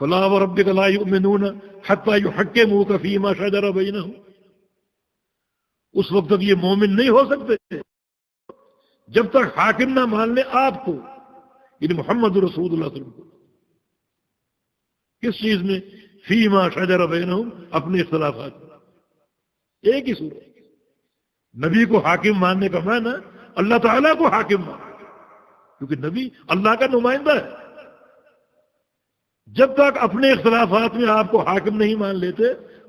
فلا وربک لا یؤمنون حتی یحکموک فیما شجر بینہم، اس وقت تک یہ مومن نہیں ہو سکتے جب تک حاکم نہ مان لے آپ کو، یعنی محمد رسول اللہ صلی اللہ علیہ وسلم کو، کس چیز میں؟ فیما شجر بینہم، اپنے اختلافات میں۔ ایک ہی صورت، نبی کو حاکم ماننے کا معنی اللہ تعالیٰ کو حاکم ماننا، کیونکہ نبی اللہ کا نمائندہ ہے۔ جب تک اپنے اختلافات میں آپ کو حاکم نہیں مان لیتے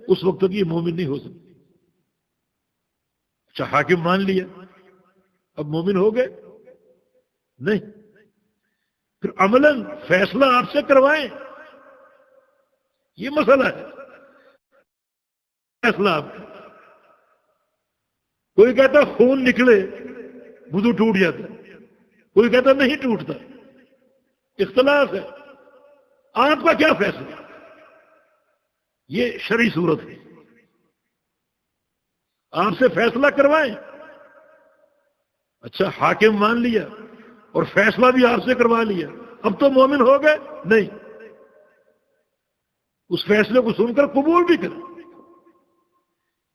اس وقت تک یہ مومن نہیں ہو سکتے۔ اچھا حاکم مان لیا، اب مومن ہو گئے؟ نہیں، پھر عملاً فیصلہ آپ سے کروائیں، یہ مسئلہ ہے۔ فیصلہ آپ کا، کوئی کہتا خون نکلے وضو ٹوٹ جاتا ہے، کوئی کہتا نہیں ٹوٹتا، اختلاف ہے، آپ کا کیا فیصلہ؟ یہ شرعی صورت ہے، آپ سے فیصلہ کروائیں۔ اچھا حاکم مان لیا اور فیصلہ بھی آپ سے کروا لیا، اب تو مومن ہو گئے؟ نہیں، اس فیصلے کو سن کر قبول بھی کریں،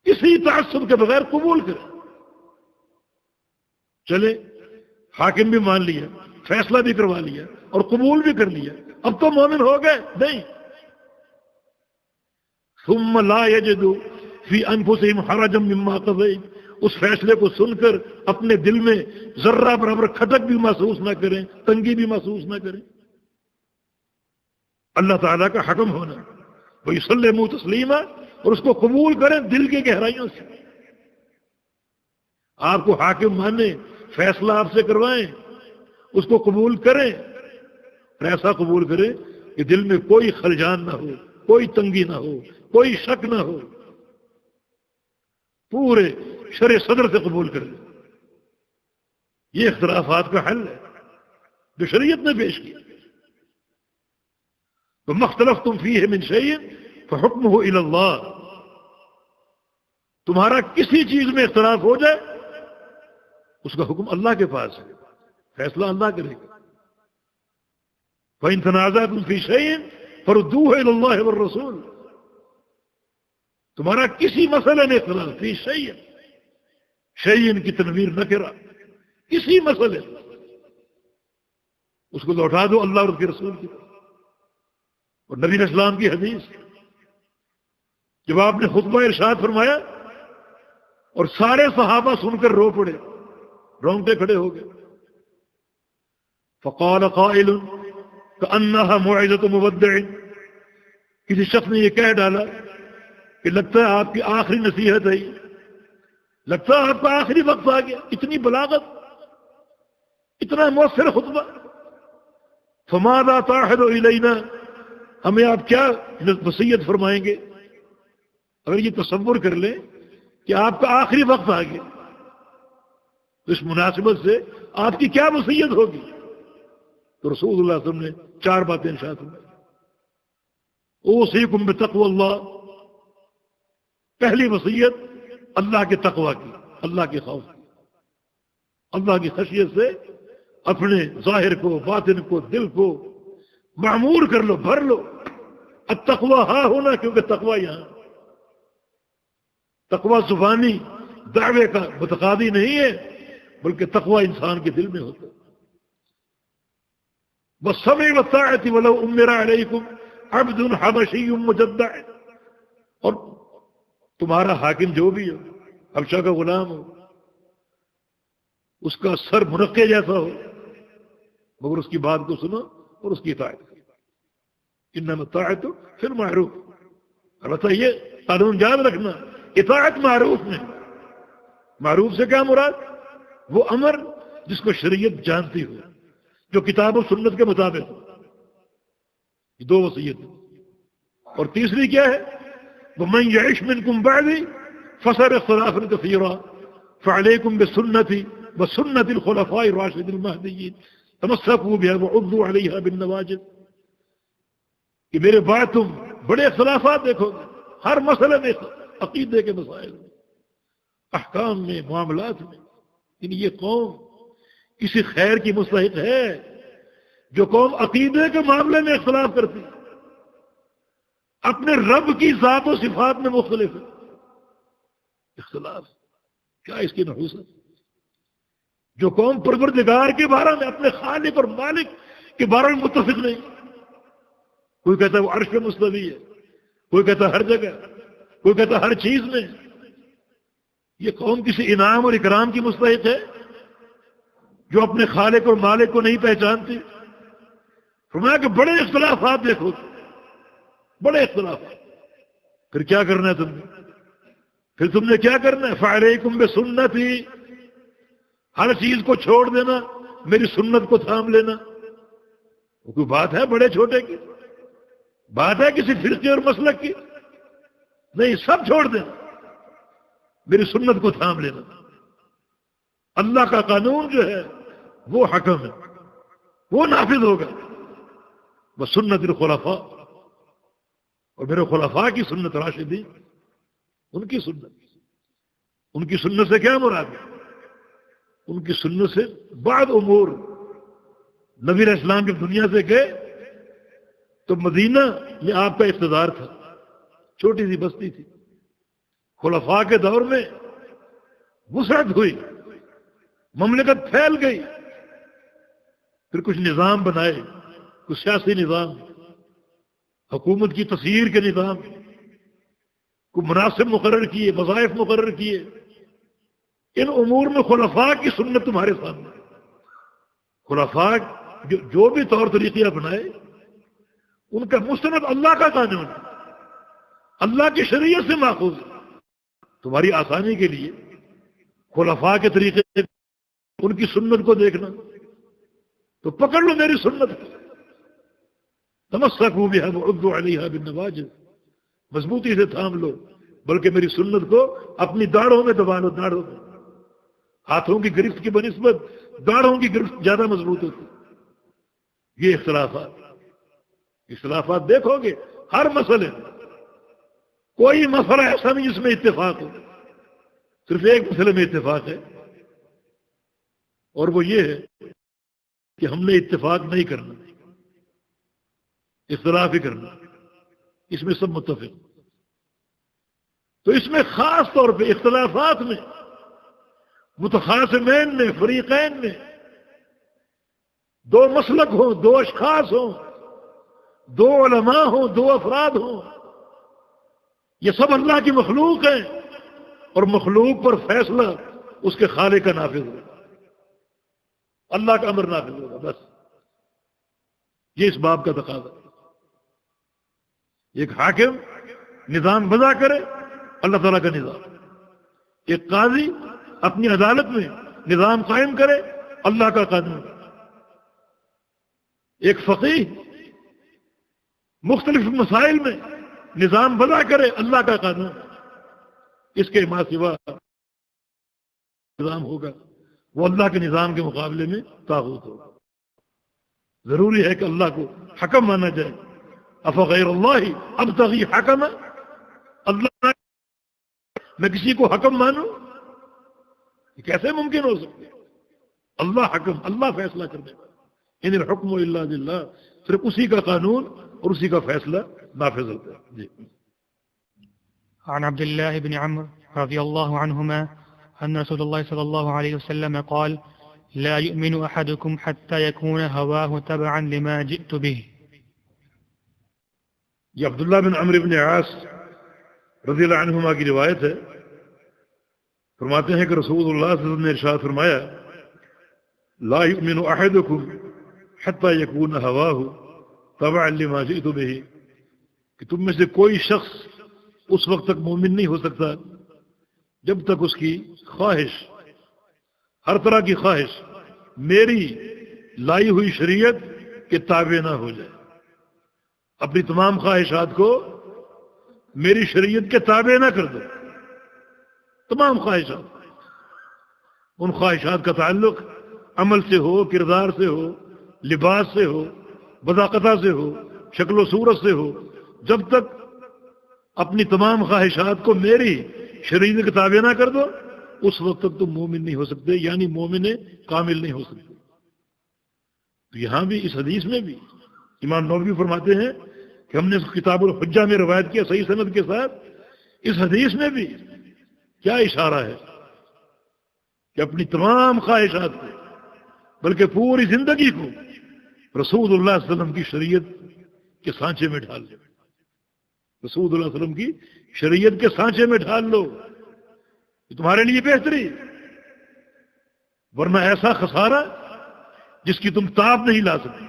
کسی تعصب کے بغیر قبول کریں۔ چلے حاکم بھی مان لیا، فیصلہ بھی کروا لیا اور قبول بھی کر لیا، اب تو مومن ہو گئے؟ نہیں۔ ثم لا یجدوا فی انفسہم حرجا مما قضیت، اس فیصلے کو سن کر اپنے دل میں ذرہ برابر کھٹک بھی محسوس نہ کریں، تنگی بھی محسوس نہ کریں۔ اللہ تعالیٰ کا حکم ہونا، وَيُسَلِّمُوا تسلیما، اور اس کو قبول کریں دل کی گہرائیوں سے۔ آپ کو حاکم مانے، فیصلہ آپ سے کروائیں، اس کو قبول کریں، اور ایسا قبول کریں کہ دل میں کوئی خلجان نہ ہو، کوئی تنگی نہ ہو، کوئی شک نہ ہو، پورے شرع صدر سے قبول کر لیں۔ یہ اختلافات کا حل ہے جو شریعت نے پیش کیا۔ وَمَا اخْتَلَفْتُمْ فِيهِ مِنْ شَيْءٍ فَحُكْمُهُ إِلَى اللَّهِ، تمہارا کسی چیز میں اختلاف ہو جائے اس کا حکم اللہ کے پاس ہے، فیصلہ اللہ کرے گا۔ وَإِن تَنَازَعْتُمْ فِي شَيْءٍ فَرُدُّوهُ إِلَى اللَّهِ وَالرَّسُولِ، تمہارا کسی مسئلے میں اختلاف، فی شیء، شیء کی تنویر نہ کرا، کسی مسئلے اس کو لوٹا دو اللہ اور اس کے رسول کی طرف۔ اور نبی علیہ السلام کی حدیث، جب آپ نے خطبہ ارشاد فرمایا اور سارے صحابہ سن کر رو پڑے، رونگٹے کھڑے ہو گئے، فقال قائل کأنها موعظة مودع، کسی شخص نے یہ کہہ ڈالا کہ لگتا ہے آپ کی آخری نصیحت ہے، لگتا ہے آپ کا آخری وقت آ گیا، اتنی بلاغت، اتنا مؤثر خطبہ، فماذا تعهد الینا، ہمیں آپ کیا وصیت فرمائیں گے؟ اگر یہ تصور کر لیں کہ آپ کا آخری وقت آ گیا تو اس مناسبت سے آپ کی کیا وصیت ہوگی؟ تو رسول اللہ صلی اللہ علیہ وسلم نے 4 باتیں ارشاد فرمائیں۔ اوصیکم بتقوی اللہ، پہلی وصیت اللہ کے تقوی کی، اللہ کے خوف کی، اللہ کی خشیت سے اپنے ظاہر کو، باطن کو، دل کو معمور کر لو، بھر لو۔ التقوی ہاں ہونا، کیونکہ تقوی یہاں، تقوی زبانی دعوے کا متقاضی نہیں ہے، بلکہ تقوی انسان کے دل میں ہوتا ہے۔ وَالسَّمْعِ وَالطَّاعَةِ وَلَوْ أُمِّرَ عَلَيْكُمْ عَبْدٌ حَبَشِيٌّ مُجَدَّعٌ، اور تمہارا حاکم جو بھی ہو، حبشہ کا غلام ہو، اس کا سر منقے جیسا ہو، مگر اس کی بات کو سنو اور اس کی اطاعت کرو۔ انما الطاعۃ فی المعروف، البتہ یہ قانون یاد رکھنا، اطاعت معروف میں، معروف سے کیا مراد؟ وہ امر جس کو شریعت جانتی ہو، جو کتاب و سنت کے مطابق ہو۔ یہ 2 وصیت، اور تیسری کیا ہے؟ وَمَنْ يَعِشْ مِنْكُمْ بَعْدِي فَسَيَرَى اخْتِلَافًا كَثِيرًا فَعَلَيْكُمْ بِسُنَّتِي وَسُنَّةِ الْخُلَفَاءِ الرَّاشِدِينَ الْمَهْدِيِّينَ تَمَسَّكُوا بِهَا وَعُضُّوا عَلَيْهَا بِالنَّوَاجِذِ، کہ میرے بعد تم بڑے اختلافات دیکھو گے، ہر مسئلے میں، عقیدے کے مسائل میں، احکام میں، معاملات میں۔ یعنی یہ قوم کسی خیر کی مستحق ہے جو قوم عقیدے کے معاملے میں اختلاف کرتی ہے، اپنے رب کی ذات و صفات میں مختلف ہے. اختلاف کیا اس کی نحوست؟ جو قوم پروردگار کے بارے میں، اپنے خالق اور مالک کے بارے میں متفق نہیں، کوئی کہتا ہے وہ عرش پہ مستوی ہے، کوئی کہتا ہے ہر جگہ، کوئی کہتا ہے ہر چیز میں. یہ قوم کسی انعام اور اکرام کی مستحق ہے جو اپنے خالق اور مالک کو نہیں پہچانتی؟ فرمایا کہ بڑے اختلافات دیکھو، بڑے اختلافات. پھر کیا کرنا ہے تم نے؟ پھر تم نے کیا کرنا ہے؟ فعلیکم بسنتی، ہر چیز کو چھوڑ دینا، میری سنت کو تھام لینا. وہ کوئی بات ہے بڑے چھوٹے کی؟ بات ہے کسی فرقے اور مسلک کی؟ نہیں، سب چھوڑ دینا، میری سنت کو تھام لینا. اللہ کا قانون جو ہے وہ حکم ہے، وہ نافذ ہوگا. بس سنت الخلفاء، اور میرے خلفاء کی سنت راشدین، ان کی سنت. ان کی سنت سے کیا مراد ہے؟ ان کی سنت سے بعض امور. نبی علیہ السلام جب دنیا سے گئے تو مدینہ میں آپ کا اقتدار تھا، چھوٹی سی بستی تھی. خلفاء کے دور میں وسعت ہوئی، مملکت پھیل گئی. پھر کچھ نظام بنائے، کچھ سیاسی نظام، حکومت کی تسییر کے نظام، کوئی مناسب مقرر کیے، وظائف مقرر کیے. ان امور میں خلفاء کی سنت تمہارے سامنے. خلفاء جو بھی طور طریقے بنائے ان کا مستند اللہ کا قانون ہے، اللہ کی شریعت سے ماخوذ ہے. تمہاری آسانی کے لیے خلفاء کے طریقے، ان کی سنت کو دیکھنا، تو پکڑ لو میری سنت کو. تمسکوا بہا وعضوا علیہا بالنواجذ، مضبوطی سے تھام لو، بلکہ میری سنت کو اپنی داڑھوں میں دبا لو. داڑھوں میں، ہاتھوں کی گرفت کی بنسبت داڑھوں کی گرفت زیادہ مضبوط ہوتی. یہ اختلافات دیکھو گے ہر مسئلے میں. کوئی مسئلہ ایسا نہیں جس میں اتفاق ہو. صرف ایک مسئلے میں اتفاق ہے، اور وہ یہ ہے کہ ہم نے اتفاق نہیں کرنا، اختلاف ہی کرنا. اس میں سب متفق. تو اس میں خاص طور پہ اختلافات میں متخاصمین میں، فریقین میں، دو مسلک ہوں، دو اشخاص ہوں، دو علماء ہوں، دو افراد ہوں، یہ سب اللہ کی مخلوق ہیں، اور مخلوق پر فیصلہ اس کے خالق کا نافذ ہوگا، اللہ کا امر نافذ ہوگا. بس یہ اس باب کا تقاضا. ایک حاکم نظام وضع کرے، اللہ تعالیٰ کا نظام. ایک قاضی اپنی عدالت میں نظام قائم کرے، اللہ کا قانون. ایک فقیہ مختلف مسائل میں نظام وضع کرے، اللہ کا قانون. اس کے ماں سوا نظام ہوگا وہ اللہ کے نظام کے مقابلے میں طاغوت ہوگا. ضروری ہے کہ اللہ کو حکم مانا جائے. افغیر اللہ ابتغی حکما، اللہ میں کسی کو حکم مانوں، یہ کیسے ممکن ہو سکتا ہے؟ اللہ حکم، اللہ فیصلہ کرنے والا. ان الحکم الا للہ، صرف اسی کا قانون اور اسی کا فیصلہ نافذ ہوتا ہے. جی. عن عبد الله بن عمرو رضي الله عنهما أن رسول الله صلى الله عليه وسلم قال: لا يؤمن أحدكم حتى يكون هواه تبعا لما جئت به. یہ عبداللہ بن عمرو بن عاص رضی اللہ عنہما کی روایت ہے. فرماتے ہیں کہ رسول اللہ صلی اللہ علیہ وسلم نے ارشاد فرمایا: لا يؤمن احدكم حتى يكون هواه تبعا لما جئت به، کہ تم میں سے کوئی شخص اس وقت تک مومن نہیں ہو سکتا جب تک اس کی خواہش، ہر طرح کی خواہش، میری لائی ہوئی شریعت کے تابع نہ ہو جائے. اپنی تمام خواہشات کو میری شریعت کے تابع نہ کر دو. تمام خواہشات، ان خواہشات کا تعلق عمل سے ہو، کردار سے ہو، لباس سے ہو، بذاقتہ سے ہو، شکل و صورت سے ہو، جب تک اپنی تمام خواہشات کو میری شریعت کے تابع نہ کر دو اس وقت تک تم مومن نہیں ہو سکتے، یعنی مومن کامل نہیں ہو سکتے. تو یہاں بھی اس حدیث میں بھی امام نووی فرماتے ہیں کہ ہم نے اس کتاب الحجہ میں روایت کیا صحیح سند کے ساتھ، اس حدیث میں بھی کیا اشارہ ہے کہ اپنی تمام خواہشات کو بلکہ پوری زندگی کو رسول اللہ صلی اللہ علیہ وسلم کی شریعت کے سانچے میں ڈھال لو، رسول اللہ صلی اللہ علیہ وسلم کی شریعت کے سانچے میں ڈھال لو، یہ تمہارے لیے بہتری، ورنہ ایسا خسارہ جس کی تم تاب نہیں لا سکتے۔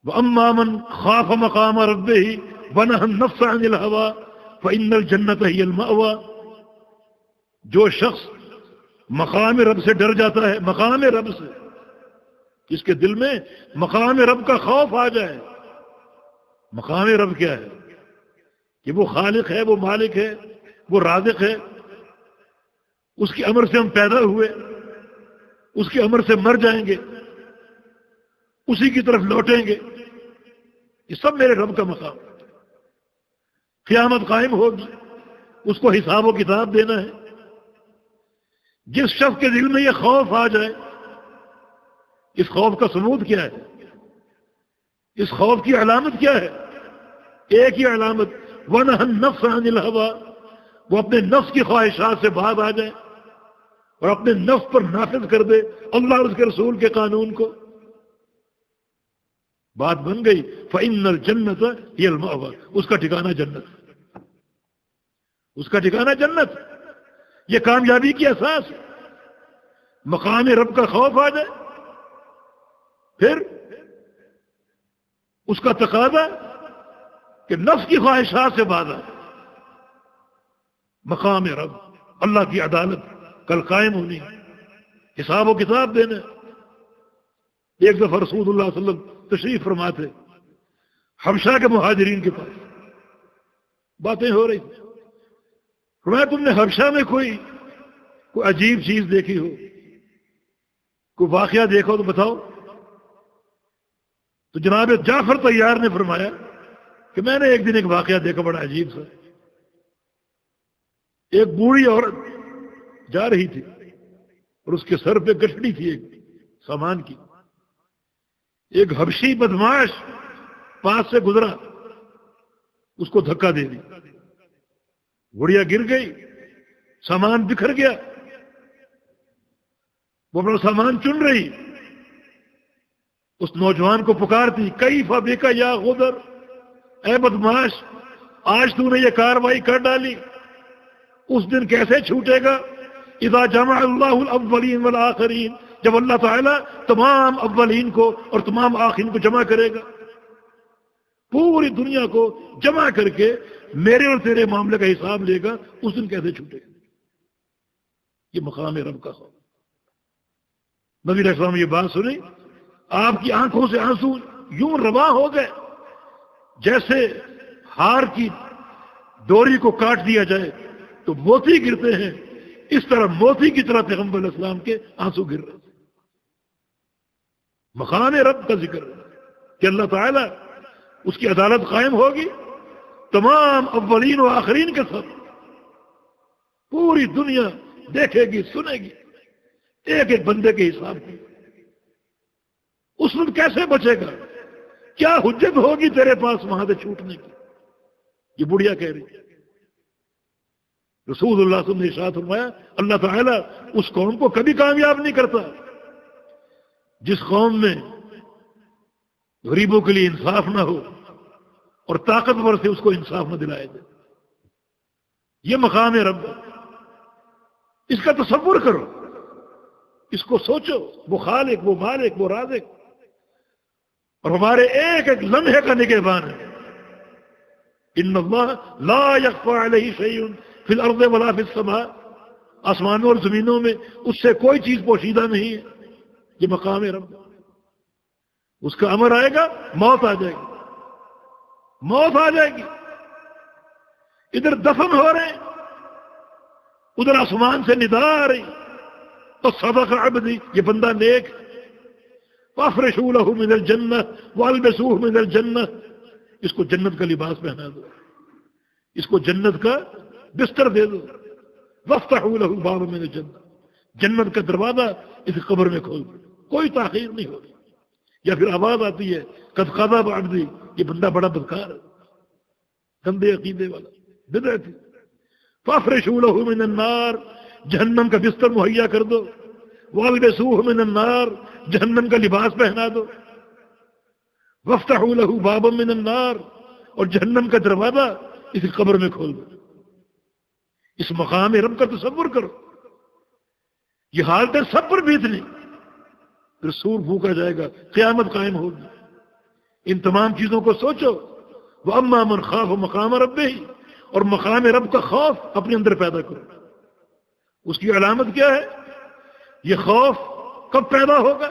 وَأَمَّا مَنْ خَافَ مَقَامَ رَبِّهِ وَنَهَى النَّفْسَ عَنِ الْهَوَىٰ فَإِنَّ الْجَنَّةَ هِيَ الْمَأْوَىٰ، جو شخص مقام رب سے ڈر جاتا ہے، مقام رب سے، جس کے دل میں مقام رب کا خوف آ جائے۔ مقام رب کیا ہے؟ کہ وہ خالق ہے، وہ مالک ہے، وہ رازق ہے، اس کے امر سے ہم پیدا ہوئے، اس کے امر سے مر جائیں گے، اسی کی طرف لوٹیں گے، یہ سب میرے رب کا مقام ہے۔ قیامت قائم ہوگی، اس کو حساب و کتاب دینا ہے۔ جس شخص کے دل میں یہ خوف آ جائے، اس خوف کا ثبوت کیا ہے؟ اس خوف کی علامت کیا ہے؟ ایک ہی علامت، وَنَهَى النَّفْسَ عَنِ الْهَوَىٰ، وہ اپنے نفس کی خواہشات سے باز آ جائے اور اپنے نفس پر نافذ کر دے اللہ اور اس کے رسول کے قانون کو۔ بات بن گئی، فَإِنَّ الْجَنَّةَ هِيَ الْمَأْوَىٰ، اس کا ٹھکانہ جنت، اس کا ٹھکانہ جنت، یہ کامیابی کی اساس ہے۔ مقام رب کا خوف آ جائے، پھر اس کا تقاضا کہ نفس کی خواہشات سے باز آئے۔ مقام رب، اللہ کی عدالت کل قائم ہونی، حساب و کتاب دینا۔ ایک دفعہ رسول اللہ صلی اللہ علیہ وسلم تشریف فرماتے حبشہ کے مہاجرین کے پاس، باتیں ہو رہی، فرمایا تم نے حبشہ میں کوئی عجیب چیز دیکھی ہو، کوئی واقعہ دیکھو تو بتاؤ۔ تو جناب جعفر طیار نے فرمایا کہ میں نے ایک دن ایک واقعہ دیکھا بڑا عجیب سا۔ ایک بوڑھی عورت جا رہی تھی اور اس کے سر پہ گٹھڑی تھی ایک سامان کی، ایک حبشی بدماش پاس سے گزرا، اس کو دھکا دے دی، بڑھیا گر گئی، سامان بکھر گیا، وہ اپنا سامان چن رہی، اس نوجوان کو پکارتی، کیف بک یا غدر، اے بدماش آج تو نے یہ کاروائی کر ڈالی، اس دن کیسے چھوٹے گا؟ اذا جمع اللہ الاولین والآخرین، جب اللہ تعالیٰ تمام اولین کو اور تمام آخرین کو جمع کرے گا، پوری دنیا کو جمع کر کے میرے اور تیرے معاملے کا حساب لے گا، اس دن کیسے چھوٹے گا؟ یہ مقام رب کا خوف۔ نبی علیہ السلام یہ بات سنی، آپ کی آنکھوں سے آنسو یوں رواں ہو گئے جیسے ہار کی ڈوری کو کاٹ دیا جائے تو موتی گرتے ہیں، اس طرح موتی کی طرح پیغمبر علیہ السلام کے آنسو گر رہے تھے۔ مقام رب کا ذکر کہ اللہ تعالیٰ اس کی عدالت قائم ہوگی تمام اولین و آخرین کے ساتھ، پوری دنیا دیکھے گی، سنے گی ایک ایک بندے کے حساب کی۔ اس وقت کیسے بچے گا؟ کیا حجت ہوگی تیرے پاس وہاں سے چھوٹنے کی؟ یہ بڑھیا کہہ رہی ہے۔ رسول اللہ صلی اللہ علیہ وسلم نے ارشاد فرمایا، اللہ تعالیٰ اس قوم کو کبھی کامیاب نہیں کرتا جس قوم میں غریبوں کے لیے انصاف نہ ہو اور طاقتور سے اس کو انصاف نہ دلائے جائے۔ یہ مقام رب، اس کا تصور کرو، اس کو سوچو، وہ خالق، وہ مالک، وہ رازق، اور ہمارے ایک ایک لمحے کا نگہبان ہے۔ ان اللہ لا یخفی علیہ شیء فی الارض ولا فی السماء، آسمانوں اور زمینوں میں اس سے کوئی چیز پوشیدہ نہیں ہے۔ یہ مقام رب، اس کا امر آئے گا، موت آ جائے گی، موت آ جائے گی، ادھر دفن ہو رہے ہیں، ادھر آسمان سے ندا آ رہی، تو صدق عبدی، یہ بندہ نیک، فافرشوا له من الجنہ والبسوه من الجنہ، اس کو جنت کا لباس پہنا دو، اس کو جنت کا بستر دے دو، وافتحوا له بابا من الجنہ، جنت کا دروازہ اس قبر میں کھول دو، کوئی تاخیر نہیں ہوگی۔ یا پھر آواز آتی ہے قد قضى عبدی یہ بندہ بڑا بدکار ہے، گندے عقیدے والا، بدعتی. فافرشوا له من النار، جہنم کا بستر مہیا کر دو. والبسوه من النار، جہنم کا لباس پہنا دو. وافتحوا له بابا من النار، اور جہنم کا دروازہ اس قبر میں کھول دو. اس مقام رب کا تصور کرو. یہ حالتیں سب پر بیتنی، پھر سور پھونکا جائے گا، قیامت قائم ہوگی. ان تمام چیزوں کو سوچو. وَأَمَّا مَنْ خَافَ مَقَامَ رَبِّهِ، اور مقام رب کا خوف اپنے اندر پیدا کرو. اس کی علامت کیا ہے؟ یہ خوف کب پیدا ہوگا؟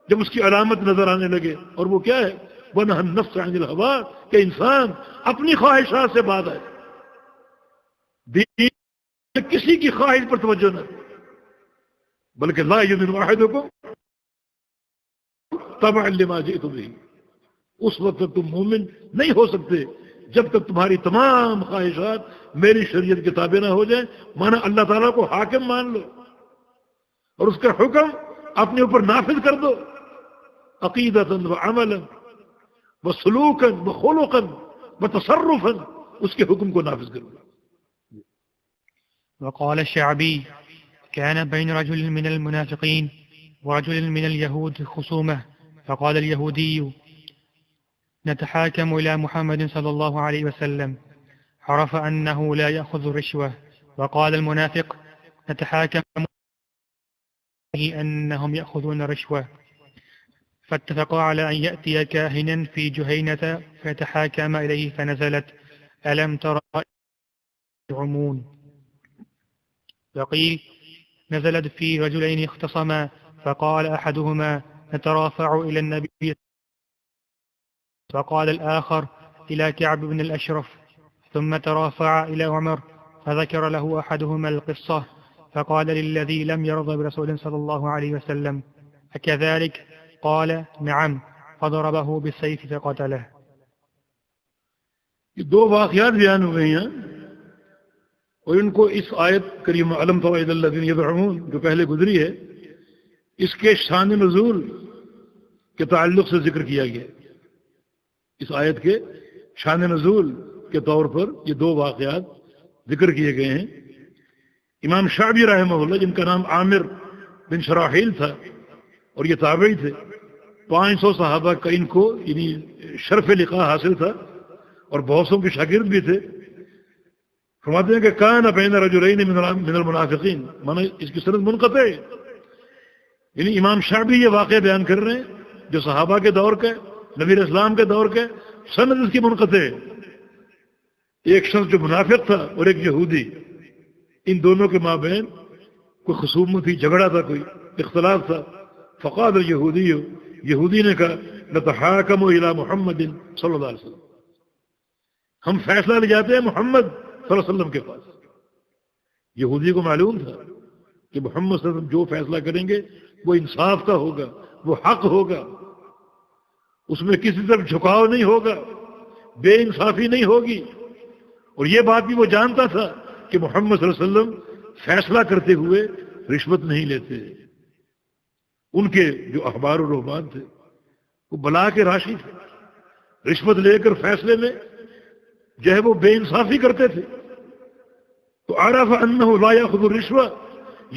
جب اس کی علامت نظر آنے لگے. اور وہ کیا ہے؟ وَنَهَى النَّفْسَ عَنِ الْهَوَىٰ، کہ انسان اپنی خواہشات سے باز آئے، دین کسی کی خواہش پر توجہ نہ دے، بلکہ لَا يُؤْمِنُ أَحَدُكُمْ تَبَعًا لِمَا جِئْتُ بِهِ. اس وقت تک تم مومن نہیں ہو سکتے جب تک تمہاری تمام خواہشات میری شریعت کے تابع نہ ہو جائیں. مانا اللہ تعالیٰ کو حاکم مان لو اور اس کا حکم اپنے اوپر نافذ کر دو، عقیدۃ و عملا و سلوکا و خلقا و تصرفا، اس کے حکم کو نافذ کر دو. وقال الشعبي كان بين رجل من المنافقين ورجل من اليهود خصومة، فقال اليهودي نتحاكم إلى محمد صلى الله عليه وسلم، عرف أنه لا يأخذ الرشوة. وقال المنافق نتحاكم أنهم يأخذون الرشوة، فاتفقوا على أن يأتي كاهنا في جهينة فيتحاكم إليه، فنزلت ألم ترى يزعمون. وقيل نزلت في رجلين اختصما، فقال أحدهما نترافع إلى النبي، فقال الآخر إلى كعب بن الأشرف، ثم ترافع إلى عمر، فذكر له أحدهما القصة، فقال للذي لم يرضى برسول صلى الله عليه وسلم أكذلك؟ قال نعم، فضربه بالسيف فقتله. یہ دو واقعات بیان ہوئے ہیں اور ان کو اس آیت کریمہ الم تر الی الذین یزعمون جو پہلے گزری ہے اس کے شان نزول کے تعلق سے ذکر کیا گیا. اس آیت کے شان نزول کے طور پر یہ دو واقعات ذکر کیے گئے ہیں. امام شعبی رحمہ اللہ، جن کا نام عامر بن شراحیل تھا اور یہ تابعی تھے، 500 صحابہ کا ان کو یعنی شرف لقاء حاصل تھا اور بہت سو کے شاگرد بھی تھے. فرماتے ہیں کہ کان بین رجلین من المنافقین، مانا اس کی سند منقطع ہے. یعنی امام شعبی یہ واقعہ بیان کر رہے ہیں جو صحابہ کے دور کا، نبی اسلام کے دور کے، سند اس کی منقطع ہے. ایک شخص جو منافق تھا اور ایک یہودی، ان دونوں کے مابین کوئی خصومت تھی، جھگڑا تھا، کوئی اختلاف تھا. فقال اليہودی، یہودی نے کہا نتحاکم الی محمد صلی اللہ علیہ وسلم، ہم فیصلہ لے جاتے ہیں محمد صلی اللہ علیہ وسلم کے پاس. یہودی کو معلوم تھا کہ محمد صلی اللہ علیہ وسلم جو فیصلہ کریں گے وہ انصاف کا ہوگا، وہ حق ہوگا، اس میں کسی طرف جھکاؤ نہیں ہوگا، بے انصافی نہیں ہوگی. اور یہ بات بھی وہ جانتا تھا کہ محمد صلی اللہ علیہ وسلم فیصلہ کرتے ہوئے رشوت نہیں لیتے. ان کے جو احبار و رہبان تھے وہ بلا کے راشی تھے، رشوت لے کر فیصلے میں جو ہے وہ بے انصافی کرتے تھے. تو عرف انہ لا یاخذ الرشوہ،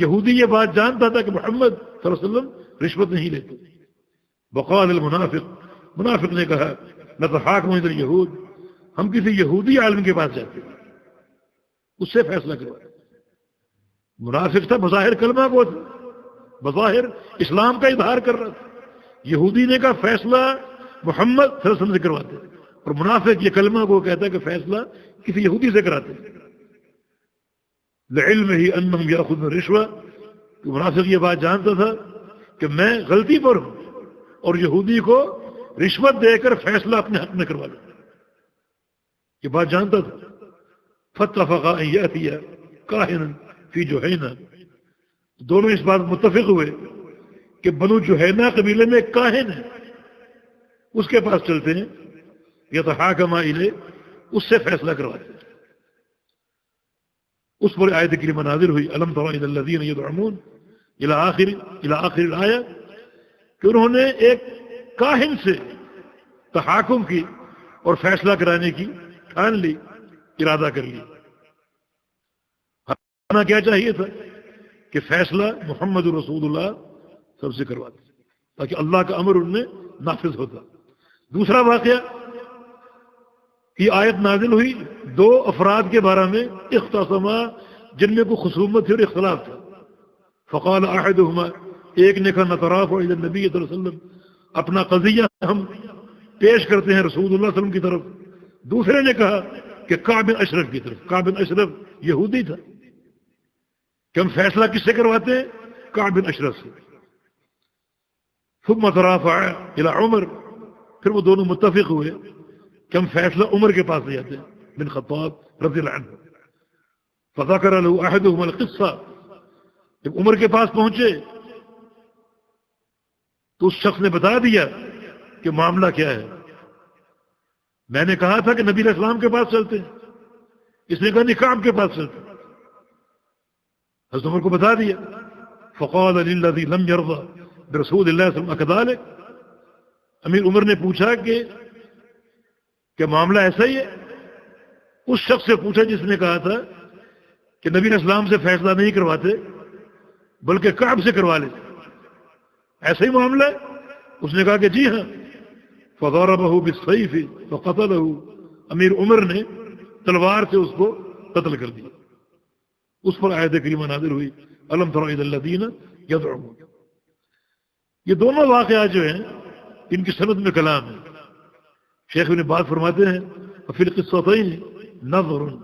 یہودی یہ بات جانتا تھا کہ محمد صلی اللہ علیہ وسلم رشوت نہیں لیتے. وقال المنافق، منافق نے کہا نتحاکم الی الیہود، ہم کسی یہودی عالم کے پاس جاتے ہیں، اس سے فیصلہ کرواتے. منافق تھا، بظاہر کلمہ کو تھا، بظاہر اسلام کا اظہار کر رہا تھا. یہودی نے کہا فیصلہ محمد صلی اللہ علیہ وسلم سے کرواتے، اور منافق یہ کلمہ کو کہتا ہے کہ فیصلہ کسی یہودی سے کراتے. لعلمہ انہم یاخذون الرشوہ، کہ منافق یہ بات جانتا تھا کہ میں غلطی پر ہوں اور یہودی کو رشوت دے کر فیصلہ اپنے حق میں کروا لوں، یہ بات جانتا تھا. فاتفقا ان یأتی کاہنا فی جہینہ، دونوں اس بات متفق ہوئے کہ بنو جہینہ قبیلے میں ایک کاہن ہے، اس کے پاس چلتے ہیں، یتحاکما الیہ، اس سے فیصلہ کرواتے ہیں. اس پر آیت کریمہ نازل ہوئی الم تر الی الذین یزعمون الی آخر الآیہ. کہ انہوں نے ایک کاہن سے تحاکم کی اور فیصلہ کرانے کی ٹھان لی، ارادہ کر لی۔ ہمیں کیا چاہیے تھا کہ فیصلہ محمد رسول اللہ سب سے کرواتے تاکہ اللہ کا امر ان میں نافذ ہوتا۔ دوسرا واقعہ، یہ آیت نازل ہوئی دو افراد کے بارے میں اختصما، جن میں کوئی خصومت تھی اور اختلاف تھا۔ فقال احدهما، ایک نے کہا نترافع الى النبی صلی اللہ علیہ وسلم، اپنا قضیہ ہم پیش کرتے ہیں رسول اللہ صلی اللہ علیہ وسلم کی طرف۔ دوسرے نے کہا کہ کعب بن اشرف کی طرف۔ کعب بن اشرف یہودی تھا کہ ہم فیصلہ کس سے کرواتے ہیں؟ کعب بن اشرف سے۔ ثم ترافع الى عمر، پھر وہ دونوں متفق ہوئے کہ ہم فیصلہ عمر کے پاس لے جاتے ہیں بن خطاب رضی اللہ عنہ۔ فذكر له احدهما القصہ، جب عمر کے پاس پہنچے تو اس شخص نے بتا دیا کہ معاملہ کیا ہے۔ میں نے کہا تھا کہ نبی علیہ السلام کے پاس چلتے ہیں، اس نے کہا نہیں کعب کے پاس چلتے ہیں۔ حضرت عمر کو بتا دیا۔ فقال للذي لم يرضى برسول اللہ صلی اللہ علیہ وسلم كذلك، امیر عمر نے پوچھا کہ معاملہ ایسا ہی ہے؟ اس شخص سے پوچھا جس نے کہا تھا کہ نبی علیہ السلام سے فیصلہ نہیں کرواتے بلکہ کعب سے کروا لیتے، ایسا ہی معاملہ ہے؟ اس نے کہا کہ جی ہاں۔ فضربه بالسيف فقتله، امیر عمر نے تلوار سے اس کو قتل کر دیا۔ اس پر آیت کریمہ نازل ہوئی الم تر الی الذین یزعمون۔ یہ دونوں واقعات جو ہیں ان کی سند میں کلام ہے۔ شیخ ابن باز فرماتے ہیں فی القصتین نظر،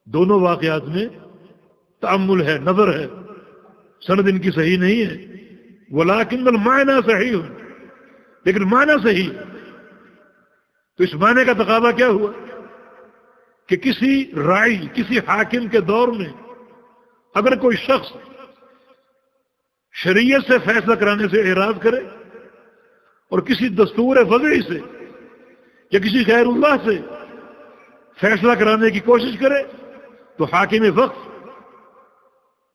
دونوں واقعات میں تأمل ہے، نظر ہے، سند ان کی صحیح نہیں ہے۔ ولکن المعنی صحیح، لیکن معنی صحیح۔ تو اس معنی کا تقاضا کیا ہوا کہ کسی رائی، کسی حاکم کے دور میں اگر کوئی شخص شریعت سے فیصلہ کرانے سے اعراض کرے اور کسی دستور وضعی سے یا کسی غیر اللہ سے فیصلہ کرانے کی کوشش کرے تو حاکم وقت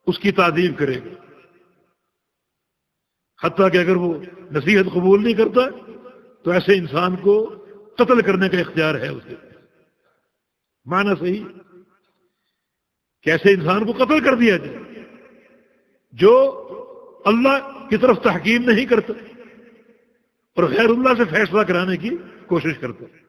اس کی تعظیم کرے گا، حتیٰ کہ اگر وہ نصیحت قبول نہیں کرتا تو ایسے انسان کو قتل کرنے کا اختیار ہے اسے۔ معنی صحیح کہ ایسے انسان کو قتل کر دیا جائے جو اللہ کی طرف تحکیم نہیں کرتا اور غیر اللہ سے فیصلہ کرانے کی کوشش کرتا ہے۔